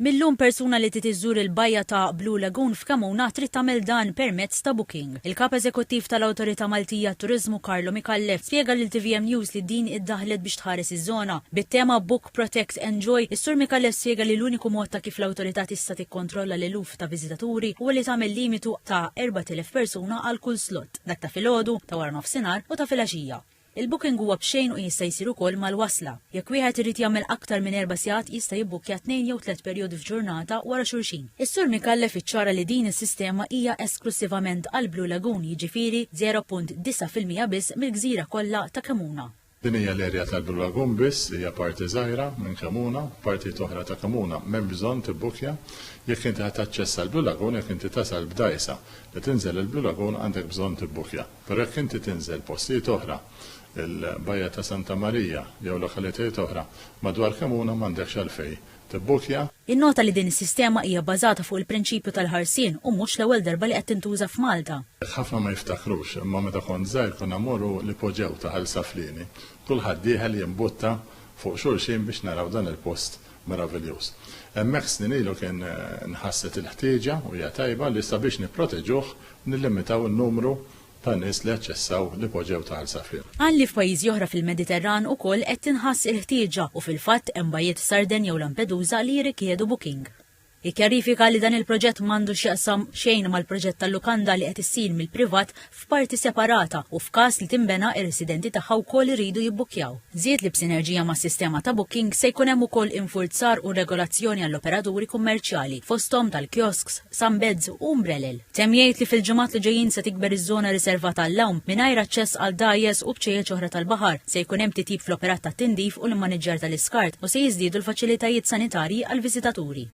Millum persuna li titiżżur il-bajja ta' Blue Lagoon f'Kamuna trid tagħmel dan permezz ta' booking. Il-kap eżekuttiv tal-Awtorità Maltija Turiżmu Carlo Mikallef spjega lil TVM News li din iddaħlet biex tħares iż-żona. Bit-tema Book, Protect, Enjoy, is-Sur Mikallef spjega li l-uniku mod ta' kif l-awtorità tista' tikkontrolla l-eluf ta' viżitaturi huwa li tagħmel limitu ta' 4,000 persuna għal kull slot, dak ta' filgħodu, ta' wara nofsinhar u ta' filgħaxija. Il-booking huwa b'xejn u jista' jsir ukoll mal-wasla. Jekk wieħed irid jagħmel aktar minn 4 sigħat jista' jibbukkja 2 jew 3 perjodi f'ġurnata wara xulxin. Is-Sur Mikallef iċċara li din is-sistema hija esklusivament għal Blue Lagoon, jiġifieri 0.9% biss mill-gżira kollha ta' Kamuna. Din hija l-erja tal-Blue Lagoon biss hija parti żgħira minn Kamuna, parti oħra ta' Kamuna m'hemm bżonn tibbukkja jekk inti ħadd taċċessa l-Blue Lagoon jekk inti tasal b'dajsa li tinżel il-Blue Lagoon għandek bżonn tibbukkja. Però jekk inti tinżel postijiet oħra il-Bajja ta' Santa Marija jew lokalitajiet oħra madwar Kamuna m'għandekx għalfejn tibbukja. Innota li din is-sistema hija bbażata fuq il-prinċipju tal-ħarsien u mhux l-ewwel darba li qed tintuża f'Malta. Ħafna ma jiftakrux, imma meta kont żgħir konna mmorru li poġġew taħal saflini. Kulħadd dieħel jimbutta fuq xulxin biex naraw dan il-post meravigliuż. Hemmhekk snin ilu kien nħasset il-ħtieġa u hija tajba li sabiex nipproteġuh nillimitaw in-numru ta' nies li aċċessaw li poġġew taħal saflin. Għalli f'pajjiżi oħra fil-Mediterran ukoll qed tinħass il-ħtieġa u fil-fatt hemm bajjiet Sarden jew Lampedusa li jirrikjedu booking. Ikkjarifika li dan il-proġett m'għandux x'jaqsam xejn mal-proġett tal-lukanda li qed issir mill-privat f'parti separata u f'każ li tinbena ir-residenti tagħha wkoll iridu jibbukkjaw. Żied li b'sinerġija mas-sistema ta' booking se jkun hemm ukoll infurzar u regolazzjoni għall-operaturi kummerċjali fosthom tal-kiosks, sunbeds u umbrellel. Temmjejt li fil-ġimgħat li ġejjin se tikber iż-żona riservata għall-lawm mingħajr aċċess għal dajjes u bċejjeġ oħra tal-baħar se jkun hemm titjib fl-operat tat-tindif u l-maniġġar tal-iskart u se jiżdiedu l-faċilitajiet sanitarji għall-viżitaturi.